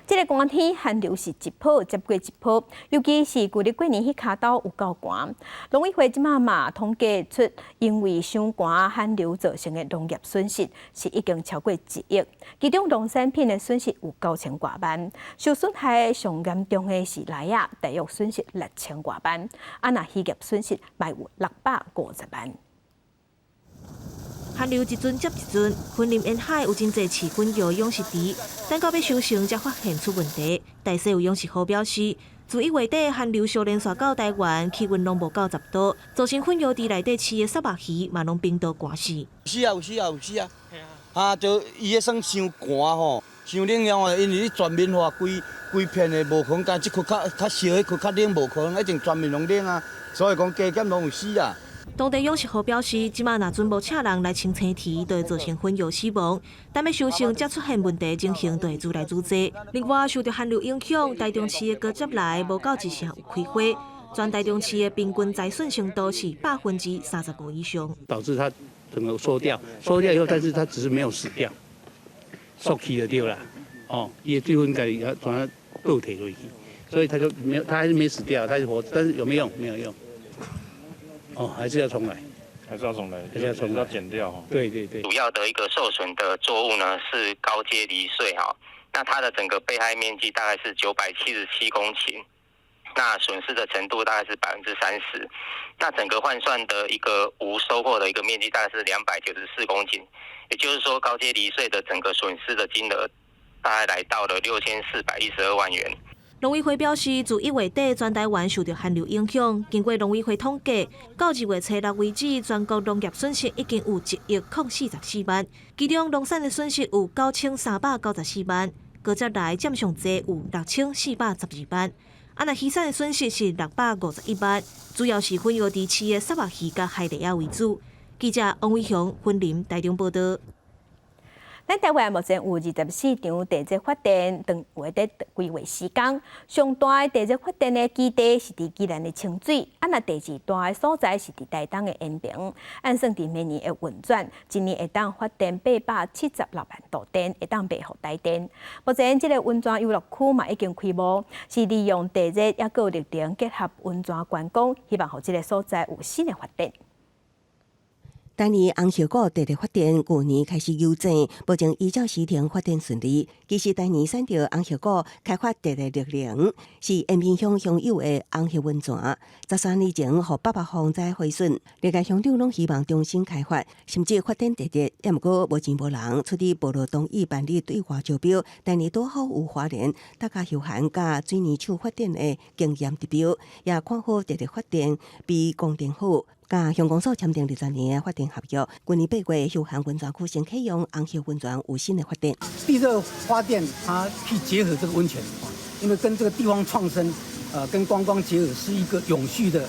这个寒天寒流是一波接过一波，尤其是旧日过年迄卡刀有够寒。农委会即马嘛统计出，因为伤寒寒流造成的农业损失是已经超过1亿，其中农产品的损失有9000多万，受损害上严重的是奶啊，大约损失6000多万，那渔业损失嘛有650万。寒流一阵接一阵，云林沿海有真侪饲粉药养殖池，等到要收成才发现出问题。大西有养殖户表示，自1月底寒流小连续到台湾，气温拢无90度，造成粉药池内底饲的沙白鱼嘛拢冰到寒死。有死啊！啊，就伊迄算伤寒吼，伤冷了吼，因为你全面化规片的无可能，但即区较烧，迄区较冷，无可能，一定全面拢冷啊。所以讲加减拢有死啊。当地养殖户表示，即马若准无请人来清青池，就会造成粉药死亡。但要收成才出现问题，情形就会愈来愈多。另外，受到寒流影响，台中市的高接内无到1成有开花，全台中市的平均栽损程度是35%以上，导致它整个缩掉以后，但是它只是没有死掉，缩起就对了。哦，伊的水分给它转到倒退落去，所以它就没有，它还是没死掉，它是活，但是有没有用？没有用。哦，还是要重来，还是要剪掉哈。对。主要的一个受损的作物呢是高阶梨穗哈，那它的整个被害面积大概是977公顷，那损失的程度大概是30%，那整个换算的一个无收获的一个面积大概是294公顷，也就是说高阶梨穗的整个损失的金额大概来到了6412万元。农委会表示，自1月底，全台湾受到寒流影响。经过农委会统计，到2月初6为止，全国农业损失已经有1亿044万，其中农产的损失有9394万，高接内占上济有6412万，若鱼产的损失是651万，主要是粉药池饲的沙白鱼甲海鱺仔为主。记者王伟雄，云林台中报道。咱台湾目前有24场地热发电，长话在规划施工。上大的地热发电的基地是伫宜兰的清水，若第2大的所在是伫台东的延平。按算伫明年的运转，今年会当发电876万度电，会当卖予台电。目前这个温泉游乐区嘛已经开幕，是利用地热也有力量结合温泉观光，希望予这个所在有新的发展。今年红叶谷地热发电去年开始游整，目前依照时程发电顺利。其实今年选到红叶谷开发地热绿能，是延平乡乡有的红叶温泉。13年前，予北北风灾毁损，历届乡长拢希望重新开发，甚至发展地热，也毋过无钱无人，出于部落同意办理对外招标。今年拄好有花莲大家休闲甲水泥厂发展的经验指标，也看好地热发电比光电好。甲乡公所签订20年的发电合约，今年8月休闲温泉区先启用红叶温泉有新的发展。地热发电它去结合这个温泉，因为跟这个地方创生，跟观光结合是一个永续的。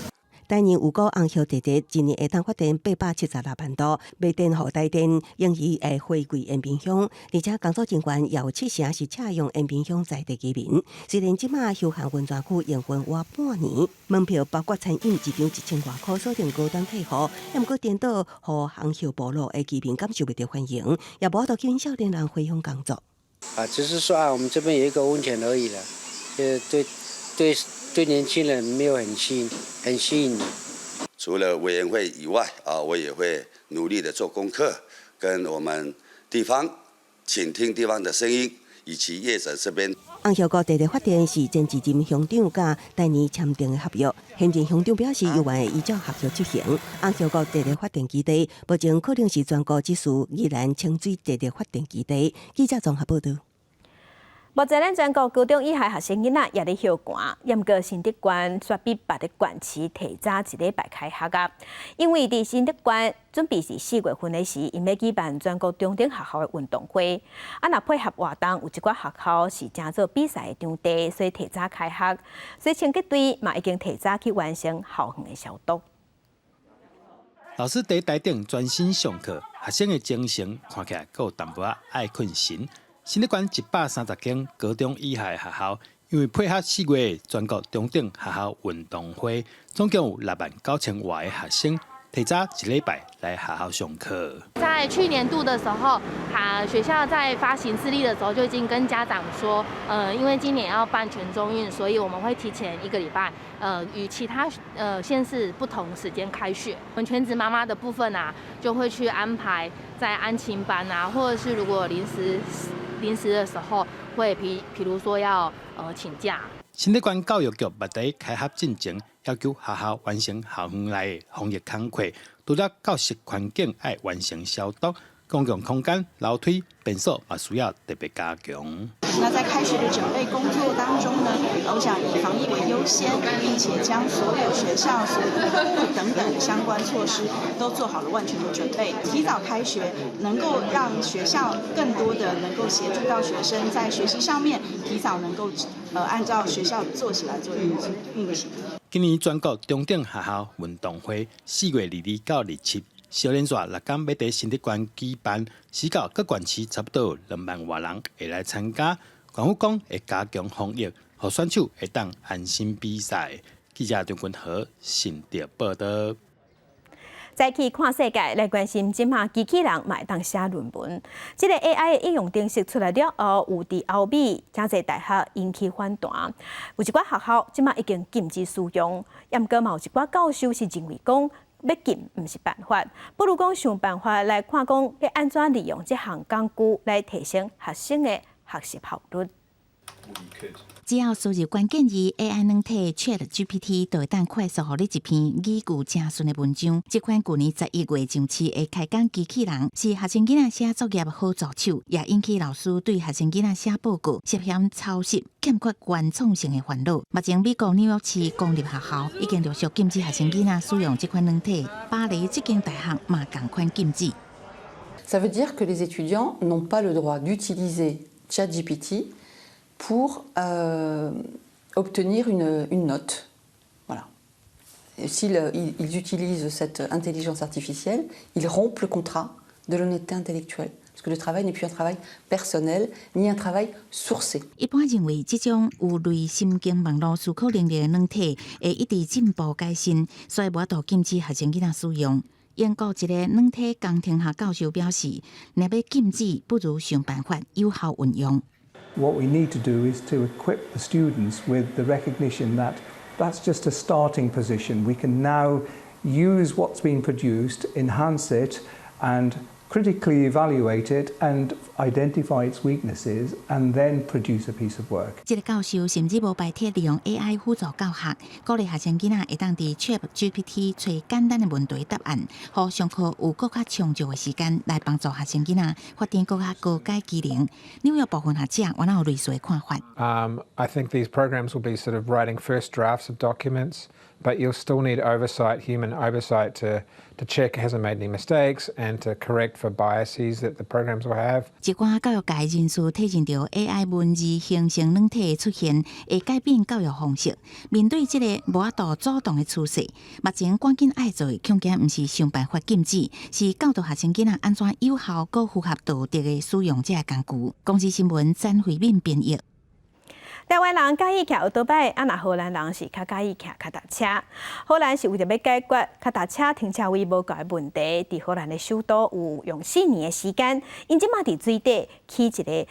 今年有股红叶地热，今年会当发电876万度，卖电予台电，用于会回归延平乡，而且工作人员也有7成是采用延平乡在地居民。虽然即马休闲温泉区营运约半年，门票包括餐饮1场1000多块，锁定高端客户，也毋过颠倒，予红叶部落的居民感受袂到欢迎，也无法度吸引少年人回乡工作。只是说我们这边有一个温泉而已了，对年轻人没有很吸引。除了委员会以外，我也会努力的做功课，跟我们地方倾听地方的声音，以及业者这边。红叶谷地热发电是前2任乡长甲台年签订的合约，现任乡长表示，有愿依照合约执行。红叶谷地热发电基地目前可能是全国只属宜兰清水地热发电基地。记者综合报道。目前咱全国高中以下学生囡仔也咧休寒，也毋过新德县却比别的县市提早1礼拜开学啊。因为伫新德县准备是4月份的时，因要举办全国中等学校的运动会。若配合活动，有一寡学校是正做比赛的场地，所以提早开学。所以清洁队嘛已经提早去完成校园的消毒。老师伫台顶专心上课，学生的精神看起来阁有淡薄仔爱困神。新德县130间高中以下的学校，因为配合4月全国中等学校运动会，总共有69000外的学生提早1礼拜来学校上课。在去年度的时候，学校在发行事例的时候就已经跟家长说，因为今年要办全中运，所以我们会提前1个礼拜，与其他县市不同时间开学。我们全职妈妈的部分就会去安排在安亲班或者是如果临时的时候会，譬如说要请假。新德县教育局目前开学进程要求学校完成校园内的防疫工作，除了教室环境要完成消毒，公共空间、楼梯、便所也需要特别加强。那在开学的准备工作当中呢，我想以防疫为优先，并且将所有学校、所有的服务等等相关措施都做好了万全的准备。提早开学，能够让学校更多的能够协助到学生在学习上面，提早能够按照学校的作息来做运行。今年全国中等学校运动会4月22到27。少年赛6天要在新德馆举办，市到各县市差不多有2万多人会来参加。县府讲会加强防疫，让选手会当安心比赛。记者张君和新竹报道。再去看世界，来关心即马机器人嘛会当写论文。这个 AI 的应用程式出来了后，有伫欧美真侪大学引起反弹，有一寡学校即马已经禁止使用，毋过嘛有一寡教授是认为讲。要禁毋是办法，不如讲想办法来看讲要安怎利用这项工具来提升学生的学习效率。只要输入关键字 AI 软体 ChatGPT， 就会当快速互你一篇语句正顺的文章。这款去年11月上市的开讲机器人，是学生囡仔写作业好助手，也引起老师对学生囡仔写报告涉嫌抄袭、欠缺原创性的烦恼。目前美国纽约市公立学校已经陆续禁止学生囡仔使用这款软体，巴黎这间大学嘛同款禁止。Ça veut dire que les étudiants n'ont pas le droit d'utiliser ChatGPT pour obtenir une note. Voilà. S'ils utilisent cette intelligence artificielle, ils rompent le contrat de l'honnêteté intellectuelle. Parce que le travail n'est plus un travail personnel, ni un travail sourcé. 一般认为，这种有类神经网络思考能力的软体会一直进步改进，所以无度禁止学生囡仔使用。英国一个软体工程学教授表示，若要禁止，不如想办法有效运用。What we need to do is to equip the students with the recognition that that's just a starting position. We can now use what's been produced, enhance it, and critically evaluate it and identify its weaknesses, and then produce a piece of work. 这个教授甚至无排斥利用 AI 辅助教学，鼓励学生囡仔会当伫 ChatGPT 找简单的问题答案，互上课有更较充足的时间来帮助学生囡仔发展更较高阶技能。纽约部分学者原来有类似的看法。I think these programs will be sort of writing first drafts of documents, but you'll still need oversight, human oversight, to check it hasn't made any mistakes and to correct for biases that the programs will have. 一寡教育界人士体认到 AI 文字形成软体的出现，会改变教育方式。面对这个无法度主动的趋势，目前赶紧爱做的，恐惊毋是想办法禁止，是教导学生囡仔安怎有效、高符合道德的使用这个工具。公司新闻詹慧敏编译。台湾人介意骑奥多摆，那荷兰人是较介意骑脚踏车。荷兰是为着要解决脚踏车停车位无够的问题，伫荷兰的首都有用4年的时间，因即马伫水底起一个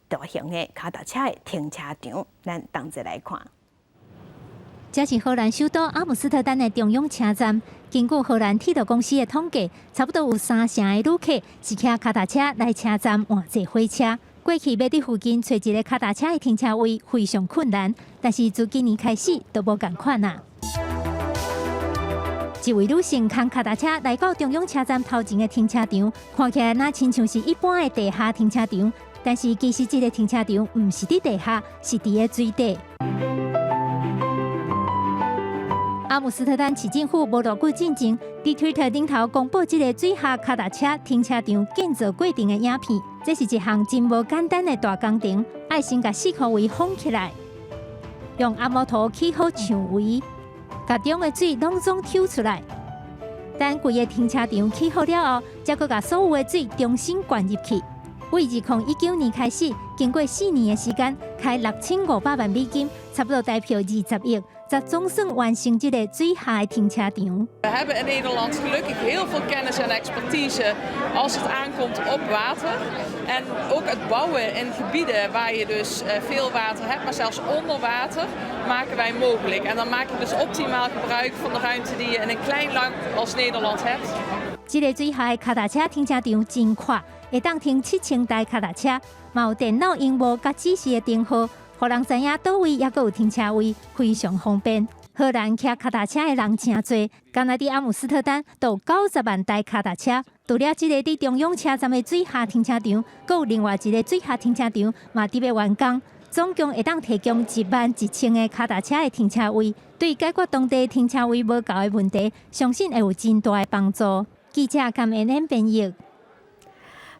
大型的脚踏车的停车场，咱同齐来看。这是荷兰首都阿姆斯特丹的中央车站。根据荷兰铁路公司的统计，差不多有3成的旅客是骑脚踏车来车站换坐火车。过去要伫附近找一个脚踏车的停车位非常困难，但是自今年开始都无同款啊。一位女性扛脚踏车来到中央车站头前的停车场，看起来那亲像是一般的地下停车场，但是其实这个停车场唔是伫地下，是伫个水底。阿姆斯特丹市政府无偌久进前，伫 Twitter 顶头公布这个水下脚踏车停车场建造过程的影片。这是一项真无简单的大工程，要先把4颗位封起来，用阿摩头起好墙围，把中的水拢总抽出来。等规个停车场起好了后，才阁把所有的水重新灌入去。为2019年开始，经过4年的时间，开6500万美金，差不多代表20亿。才总算完成这个水下的停车场。We hebben in Nederland gelukkig heel veel kennis en expertise als het aankomt op water. En ook het bouwen in gebieden waar je dus veel water hebt, maar zelfs onder water, maken wij mogelijk. En dan maak je dus optimaal gebruik van de ruimte die je in een klein land als Nederland hebt. 这个水下的脚踏车停车场真快，会当停7000台脚踏车，嘛有电脑荧幕甲指示的灯号。互人知影倒位也阁有停车位，非常方便。荷兰骑脚踏车的人真多，加拿大阿姆斯特丹都有90万台脚踏车。除了这个伫中央车站的水下停车场，阁有另外一个水下停车场嘛伫要完工，总共会当提供11000个脚踏车的停车位，对解决当地停车位无够的问题，相信会有真大的帮助。记者感恩编译。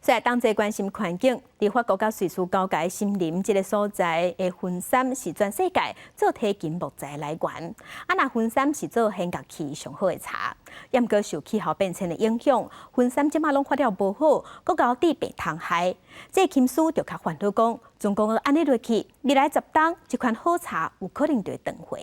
所以，当地关心环境，伫法国甲瑞士交界森林这个所在的云杉是全世界做体金木材来源。那云杉是做显乐器上好的茶，也毋过受气候变迁的影响，云杉即马拢发了无好，搁搞地被虫害。这琴师就较烦恼讲，总共安尼落去，未来10冬，这款好茶有可能就会断货。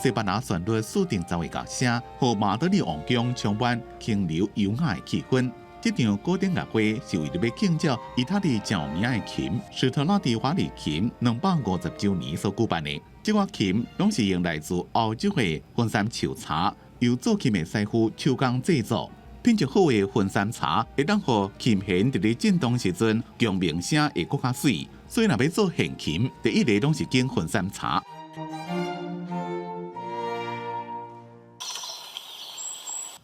西班牙旋律锁定10位乐声，和马德里王宫充满清流优雅的气氛。这场古典乐会是为了要庆祝意大利著名的琴施特拉迪瓦里琴250周年所举办的。这款琴拢是用来自欧洲的云杉树茶，由做琴的师傅手工制作。品质好的云杉茶会当让琴弦伫咧震动时阵，共鸣声会更较水。所以若要做现琴，第一个拢是经云杉茶。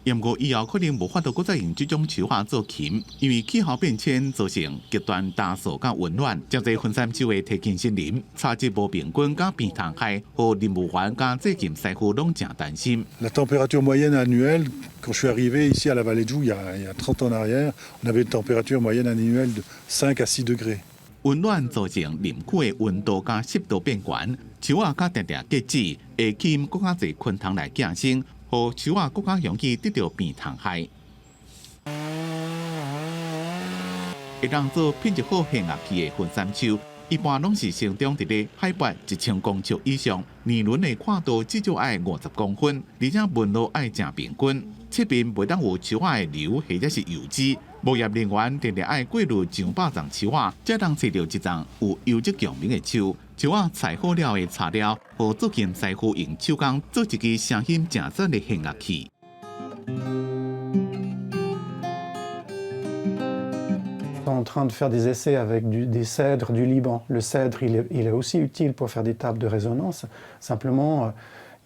不过以后可能无法度再用这种树花做琴，因为气候变迁造成极端大暑甲温暖，将在云杉树的提琴森林差质无平均甲变虫害，和林务员甲制琴师傅拢真担心。La température moyenne annuelle, quand je suis arrivé ici à la vallée de Joux il y a 30 ans en arrière, on avait une température moyenne annuelle de 5 à 6 degrés。温暖造成林区的温度甲湿度变悬，树啊甲定定结籽，会吸引更加侪昆虫来寄生。和树啊，更加容易得到病虫害。会当做品质好弦乐器的云杉树，一般拢是生长伫咧海拔1000公尺以上，年轮的宽度至少爱50公分，而且纹路爱正平均。侧边袂当有树啊的瘤或者是油脂。牧业人员定定爱过滤上百丛树啊，才能找到一丛有优质强名的树。树啊采好了的材料，和做琴师傅用手工做一支声音正赞的弦乐器。En train de faire des essais avec des cèdres du Liban. Le cèdre, il est aussi utile pour faire des tables de résonance. Simplement,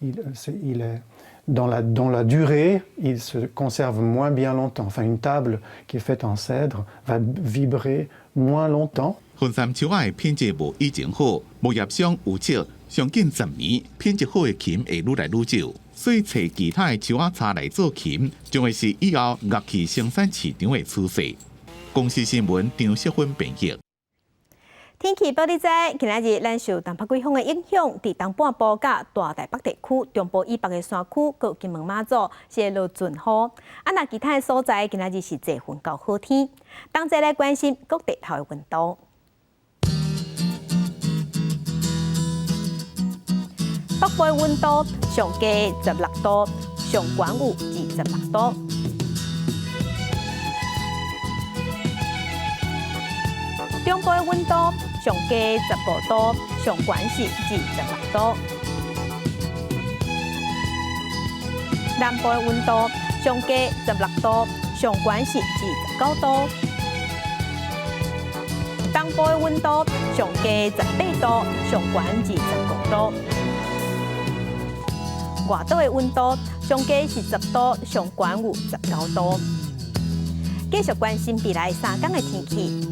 il est dans la durée, il se conserve moins bien longtemps. Enfin, une table qui est faite en cèdre va vibrer moins longtemps. 云杉树啊的品质无以前好，牧业商有测，上近10年品质好的琴会愈来愈少，所以找其他的树啊茶来做琴，将会是以后乐器生产市场的趋势。公司新闻张淑芬编译。天气报你知，今仔日咱受东北季风的影响，伫东半部甲大台北地区、中部以北的山区，佮金门马祖是落阵雨。那其他的所在，今仔日是侪云到好天。当再来关心各地头的温度。北部温度上低16度，上悬有26度。中部的温度上低15度，上悬是26度。南部的温度上低16度，上悬是29度。东部的温度上低18度，上悬25度。外岛的温度上低是10度，上悬有19度。继续关心未来3天的天气。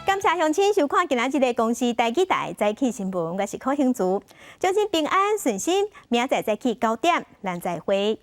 感谢乡亲收看今仔日的公视台记台早起新闻，我是柯兴竹，祝您平安顺心，明仔载早起9点，咱再会。